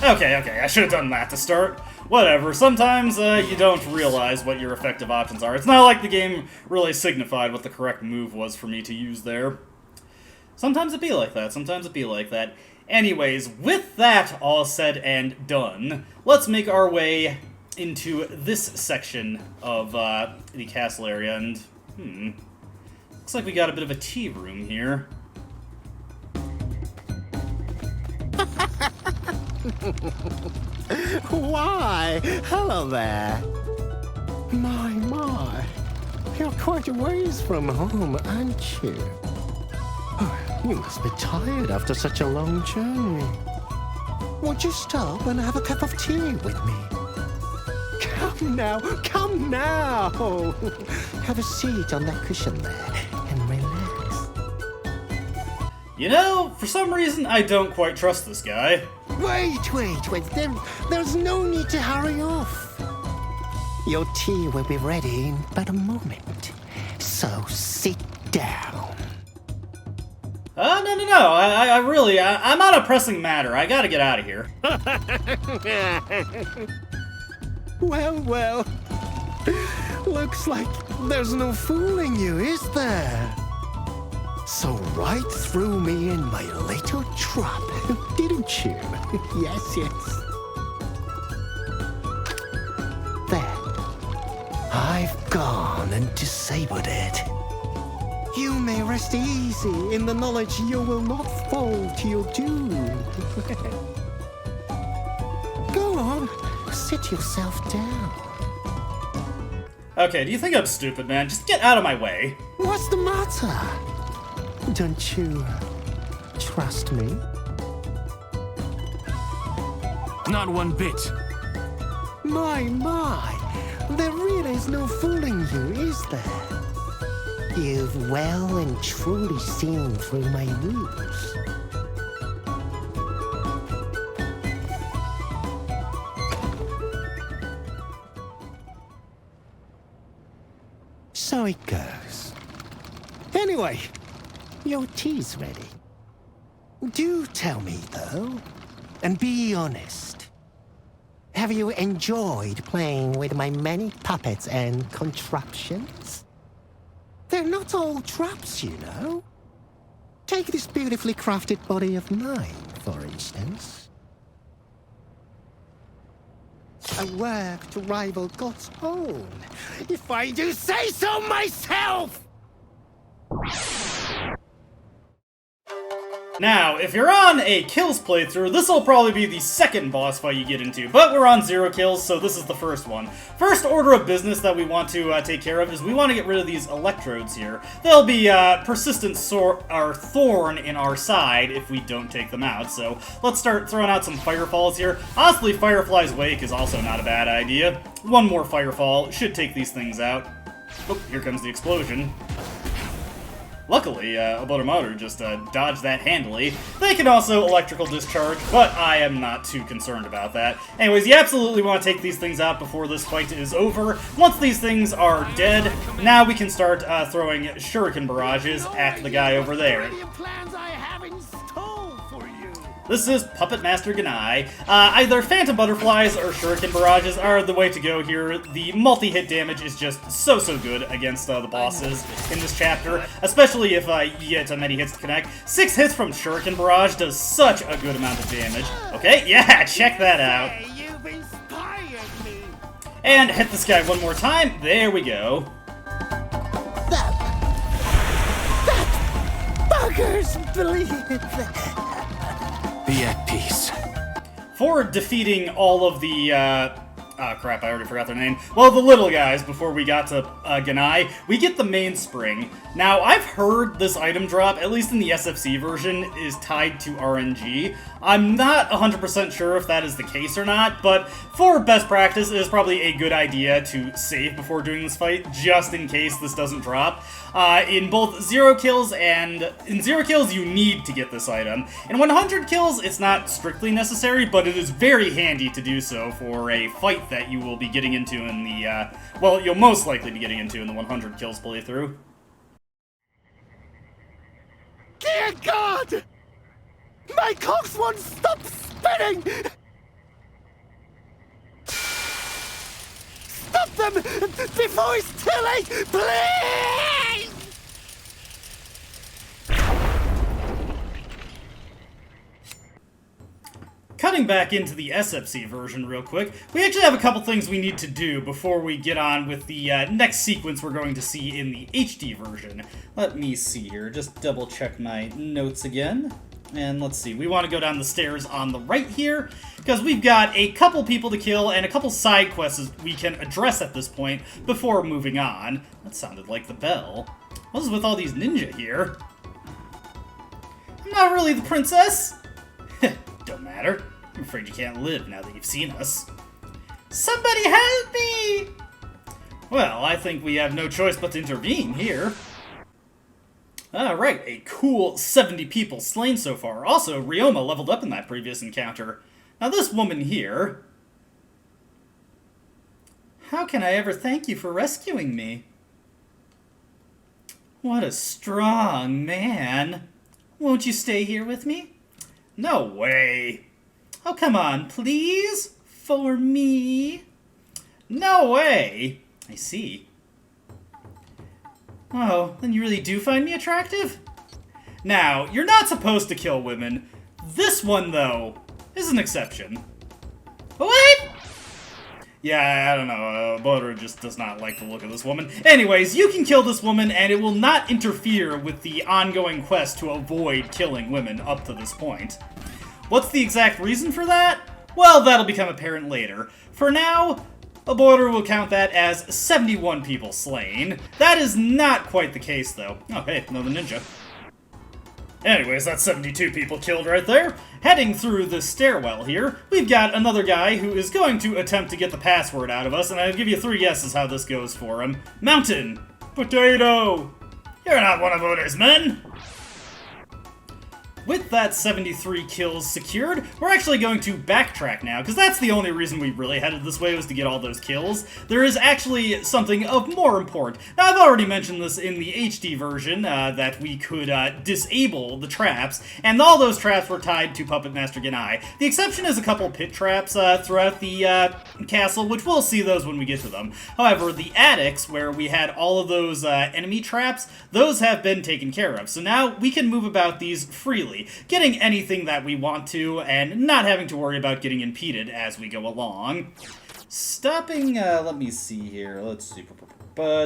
Okay, I should have done that to start. Whatever, sometimes you don't realize what your effective options are. It's not like the game really signified what the correct move was for me to use there. Sometimes it be like that, Anyways, with that all said and done, let's make our way into this section of the castle area, and, looks like we got a bit of a tea room here. Why, hello there. My. You're quite a ways from home, aren't you? Oh, you must be tired after such a long journey. Would you stop and have a cup of tea with me? Come now. Have a seat on that cushion there and relax. You know, for some reason, I don't quite trust this guy. Wait. There's no need to hurry off. Your tea will be ready in but a moment. So sit down. No. I'm on a pressing matter. I gotta get out of here. Well. Looks like there's no fooling you, is there? So right threw me in my little trap, didn't you? Yes. There. I've gone and disabled it. You may rest easy in the knowledge you will not fall to your doom. Go on, sit yourself down. Okay, do you think I'm stupid, man? Just get out of my way. What's the matter? Don't you trust me? Not one bit. My. There really is no fooling you, is there? You've well and truly seen through my ruse. So it goes. Anyway, your tea's ready. Do tell me, though, and be honest. Have you enjoyed playing with my many puppets and contraptions? They're not all traps, you know. Take this beautifully crafted body of mine, for instance. A work to rival God's own, if I do say so myself! Now, if you're on a kills playthrough, this will probably be the second boss fight you get into, but we're on 0 kills, so this is the first one. First order of business that we want to take care of is we want to get rid of these electrodes here. They'll be persistent thorn in our side if we don't take them out, so let's start throwing out some firefalls here. Honestly, Firefly's Wake is also not a bad idea. One more firefall should take these things out. Oh, here comes the explosion. Luckily, Oboromaru just dodged that handily. They can also electrical discharge, but I am not too concerned about that. Anyways, you absolutely want to take these things out before this fight is over. Once these things are dead, now we can start throwing shuriken barrages at the guy over there. This is Puppet Master Ganai. Either Phantom Butterflies or Shuriken Barrages are the way to go here. The multi-hit damage is just so good against the bosses in this chapter, especially if you get many hits to connect. 6 hits from Shuriken Barrage does such a good amount of damage. Okay, yeah, check that out. You've inspired me. And hit this guy one more time. There we go. That buggers believe. Be at peace. For defeating all of the, crap, I already forgot their name. Well, the little guys before we got to Ganai, we get the mainspring. Now, I've heard this item drop, at least in the SFC version, is tied to RNG. I'm not 100% sure if that is the case or not, but for best practice, it is probably a good idea to save before doing this fight, just in case this doesn't drop. In both 0 kills and... In 0 kills, you need to get this item. In 100 kills, it's not strictly necessary, but it is very handy to do so for a fight that you will be getting into in the, well, you'll most likely be getting into in the 100 kills playthrough. Dear God! My cogs won't stop spinning! Stop them before it's too late, please! Cutting back into the SFC version real quick, we actually have a couple things we need to do before we get on with the next sequence we're going to see in the HD version. Let me see here, just double check my notes again. And let's see, we want to go down the stairs on the right here, because we've got a couple people to kill and a couple side quests we can address at this point before moving on. That sounded like the bell. What is with all these ninja here? I'm not really the princess! Don't matter. I'm afraid you can't live now that you've seen us. Somebody help me! Well, I think we have no choice but to intervene here. Alright, a cool 70 people slain so far. Also, Ryoma leveled up in that previous encounter. Now this woman here... How can I ever thank you for rescuing me? What a strong man. Won't you stay here with me? No way. Oh, come on, please? For me? No way. I see. Oh, then you really do find me attractive? Now, you're not supposed to kill women. This one, though, is an exception. What? Yeah, I don't know, Oboromaru just does not like the look of this woman. Anyways, you can kill this woman, and it will not interfere with the ongoing quest to avoid killing women up to this point. What's the exact reason for that? Well, that'll become apparent later. For now, Oboromaru will count that as 71 people slain. That is not quite the case, though. Oh, hey, another ninja. Anyways, that's 72 people killed right there. Heading through the stairwell here, we've got another guy who is going to attempt to get the password out of us, and I'll give you 3 guesses how this goes for him. Mountain. Potato. You're not one of Oda's men. With that 73 kills secured, we're actually going to backtrack now, because that's the only reason we really headed this way, was to get all those kills. There is actually something of more import. Now, I've already mentioned this in the HD version, that we could disable the traps, and all those traps were tied to Puppet Master Ganai. The exception is a couple pit traps throughout the castle, which we'll see those when we get to them. However, the attics, where we had all of those enemy traps, those have been taken care of. So now we can move about these freely, getting anything that we want to, and not having to worry about getting impeded as we go along. Stopping, let me see here, let's see,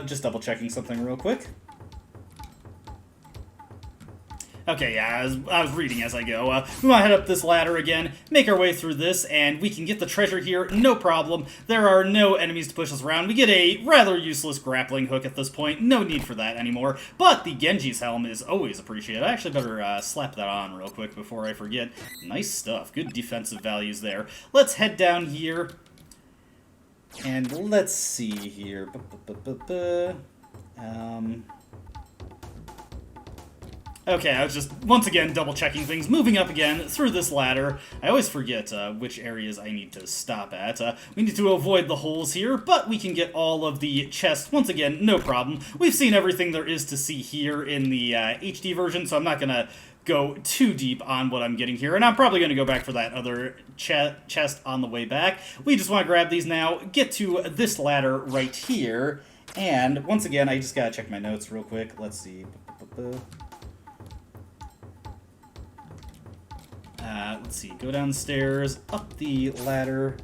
just double checking something real quick. Okay, yeah, I was reading as I go. We want to head up this ladder again, make our way through this, and we can get the treasure here, no problem. There are no enemies to push us around. We get a rather useless grappling hook at this point, no need for that anymore. But the Genji's helm is always appreciated. I actually better slap that on real quick before I forget. Nice stuff, good defensive values there. Let's head down here, and let's see here. Okay, I was just, once again, double-checking things, moving up again through this ladder. I always forget which areas I need to stop at. We need to avoid the holes here, but we can get all of the chests, once again, no problem. We've seen everything there is to see here in the HD version, so I'm not going to go too deep on what I'm getting here, and I'm probably going to go back for that other chest on the way back. We just want to grab these now, get to this ladder right here, and once again, I just got to check my notes real quick. Let's see. Let's see, go downstairs, up the ladder.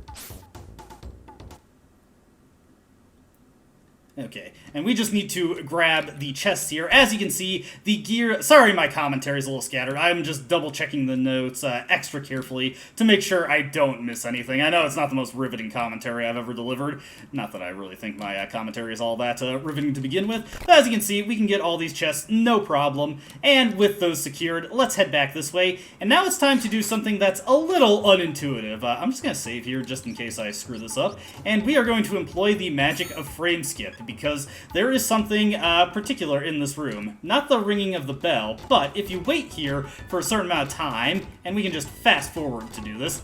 Okay, and we just need to grab the chests here. As you can see, the gear... Sorry, my commentary is a little scattered. I'm just double-checking the notes extra carefully to make sure I don't miss anything. I know it's not the most riveting commentary I've ever delivered. Not that I really think my commentary is all that riveting to begin with. But as you can see, we can get all these chests, no problem. And with those secured, let's head back this way. And now it's time to do something that's a little unintuitive. I'm just going to save here just in case I screw this up. And we are going to employ the magic of frame skip, because there is something particular in this room. Not the ringing of the bell, but if you wait here for a certain amount of time, and we can just fast forward to do this.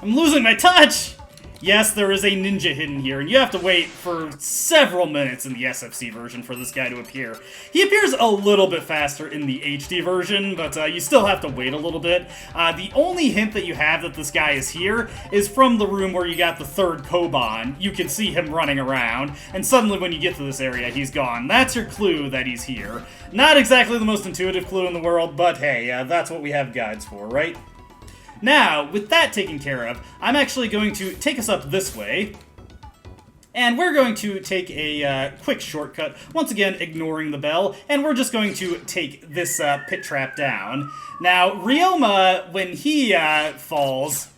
I'm losing my touch! Yes, there is a ninja hidden here, and you have to wait for several minutes in the SFC version for this guy to appear. He appears a little bit faster in the HD version, but you still have to wait a little bit. The only hint that you have that this guy is here is from the room where you got the third Koban. You can see him running around, and suddenly when you get to this area, he's gone. That's your clue that he's here. Not exactly the most intuitive clue in the world, but hey, that's what we have guides for, right? Now, with that taken care of, I'm actually going to take us up this way, and we're going to take a quick shortcut, once again ignoring the bell, and we're just going to take this pit trap down. Now, Ryoma, when he falls,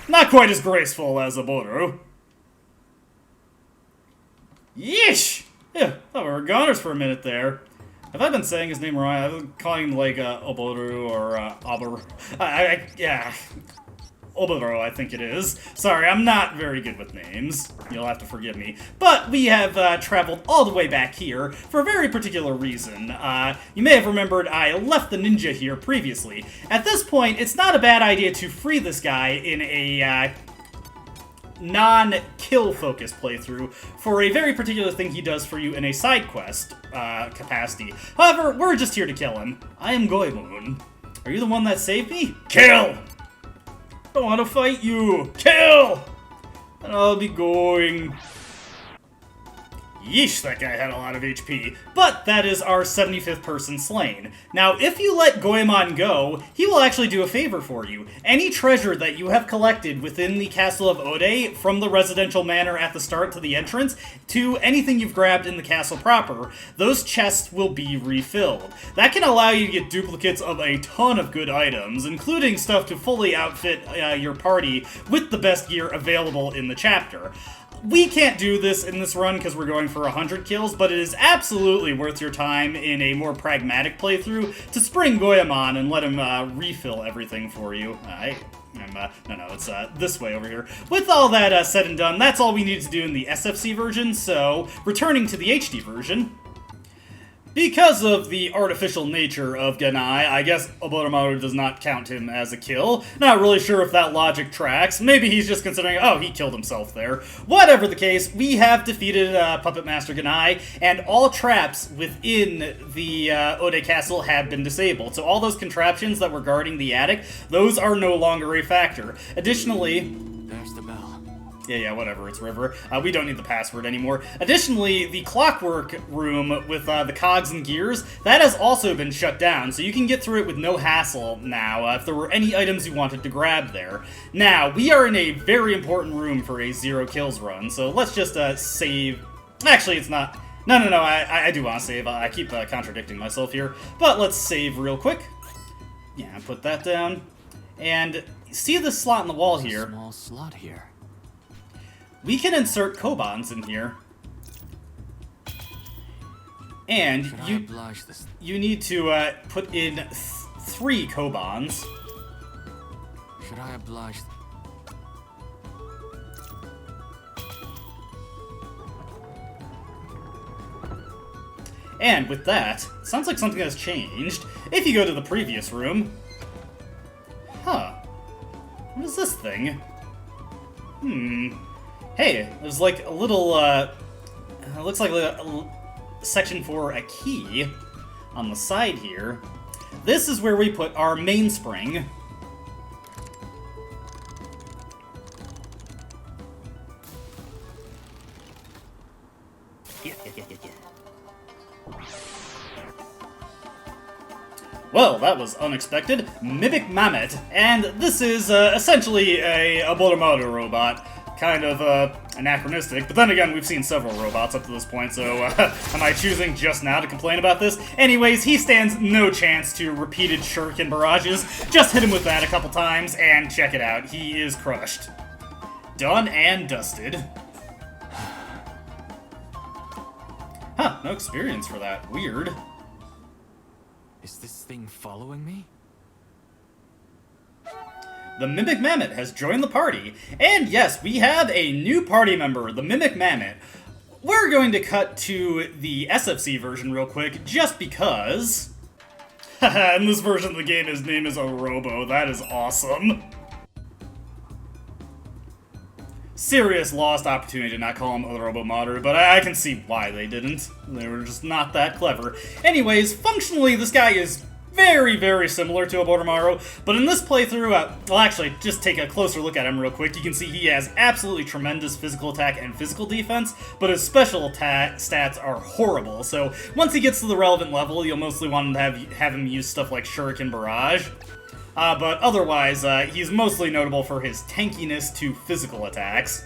not quite as graceful as Oboromaru. Yeesh! Yeah, thought we were goners for a minute there. Have I been saying his name wrong? I've been calling him like Oboromaru or Oboromaru. Yeah. Oboromaru, I think it is. Sorry, I'm not very good with names. You'll have to forgive me. But we have traveled all the way back here for a very particular reason. You may have remembered I left the ninja here previously. At this point, it's not a bad idea to free this guy in a non-kill focus playthrough for a very particular thing he does for you in a side quest capacity. However, we're just here to kill him. I am Goemon. Are you the one that saved me? Kill! I don't want to fight you. Kill! And I'll be going. Yeesh, that guy had a lot of HP. But that is our 75th person slain. Now, if you let Goemon go, he will actually do a favor for you. Any treasure that you have collected within the Castle of Ode, from the residential manor at the start to the entrance, to anything you've grabbed in the castle proper, those chests will be refilled. That can allow you to get duplicates of a ton of good items, including stuff to fully outfit your party with the best gear available in the chapter. We can't do this in this run because we're going for 100 kills, but it is absolutely worth your time in a more pragmatic playthrough to spring Goemon and let him refill everything for you. No, it's this way over here. With all that said and done, that's all we need to do in the SFC version, so returning to the HD version. Because of the artificial nature of Genai, I guess Oboromaru does not count him as a kill. Not really sure if that logic tracks. Maybe he's just considering, oh, he killed himself there. Whatever the case, we have defeated Puppet Master Genai, and all traps within the Ode Castle have been disabled. So all those contraptions that were guarding the attic, those are no longer a factor. Additionally... There's the bell. Yeah, whatever, it's River. We don't need the password anymore. Additionally, the clockwork room with the cogs and gears, that has also been shut down, so you can get through it with no hassle now if there were any items you wanted to grab there. Now, we are in a very important room for a 0 kills run, so let's just save... Actually, it's not... No, I do want to save. I keep contradicting myself here. But let's save real quick. Yeah, put that down. And see this slot in the wall here? A small slot here. We can insert Kobans in here. And you need to put in 3 Kobans. Should I oblige? And with that, sounds like something has changed. If you go to the previous room... Huh. What is this thing? Hey, there's like a little, it looks like a section for a key on the side here. This is where we put our mainspring. Well, that was unexpected. Mimic Mammoth, and this is essentially a Oboromaru robot. Kind of anachronistic, but then again, we've seen several robots up to this point, so am I choosing just now to complain about this? Anyways, he stands no chance to repeated shuriken barrages. Just hit him with that a couple times, and check it out, he is crushed. Done and dusted. Huh, no experience for that. Weird. Is this thing following me? The Mimic Mammoth has joined the party, and yes, we have a new party member, the Mimic Mammoth. We're going to cut to the SFC version real quick, just because... Haha, in this version of the game, his name is O-Robo. That is awesome. Serious lost opportunity to not call him Oboromaru, but I can see why they didn't. They were just not that clever. Anyways, functionally, this guy is very, very similar to Oboromaru, but in this playthrough, well actually, just take a closer look at him real quick. You can see he has absolutely tremendous physical attack and physical defense, but his special stats are horrible, so once he gets to the relevant level, you'll mostly want to have him use stuff like Shuriken Barrage. But otherwise, he's mostly notable for his tankiness to physical attacks.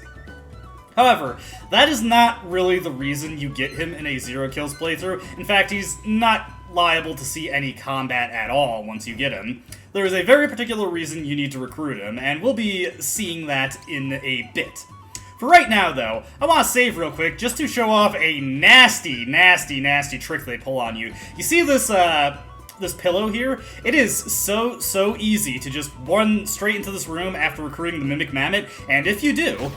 However, that is not really the reason you get him in a zero kills playthrough. In fact, he's not liable to see any combat at all once you get him. There is a very particular reason you need to recruit him, and we'll be seeing that in a bit. For right now, though, I want to save real quick just to show off a nasty, nasty, nasty trick they pull on you. You see this, this pillow here? It is so easy to just run straight into this room after recruiting the Mimic Mammoth, and if you do...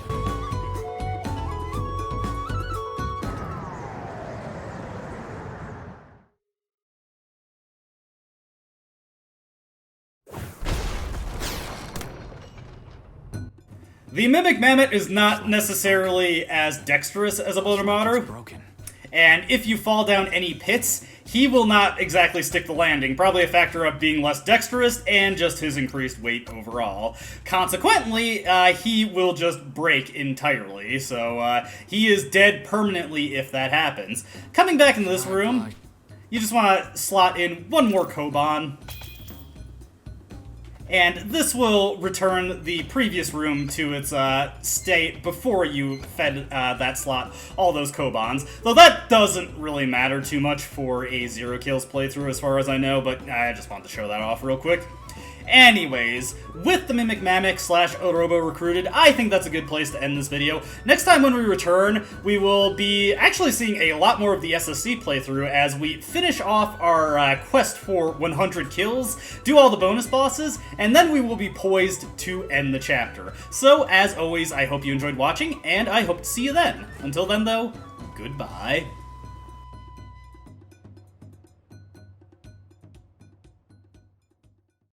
The Mimic Mammoth is not necessarily as dexterous as Oboromaru, and if you fall down any pits, he will not exactly stick the landing, probably a factor of being less dexterous and just his increased weight overall. Consequently, he will just break entirely, so he is dead permanently if that happens. Coming back into this room, you just want to slot in one more Koban. And this will return the previous room to its state before you fed that slot all those Kobans. Though that doesn't really matter too much for a zero kills playthrough as far as I know, but I just wanted to show that off real quick. Anyways, with the Mimic Mammoth / O-Robo recruited, I think that's a good place to end this video. Next time when we return, we will be actually seeing a lot more of the SSC playthrough as we finish off our quest for 100 kills, do all the bonus bosses, and then we will be poised to end the chapter. So, as always, I hope you enjoyed watching, and I hope to see you then. Until then, though, goodbye.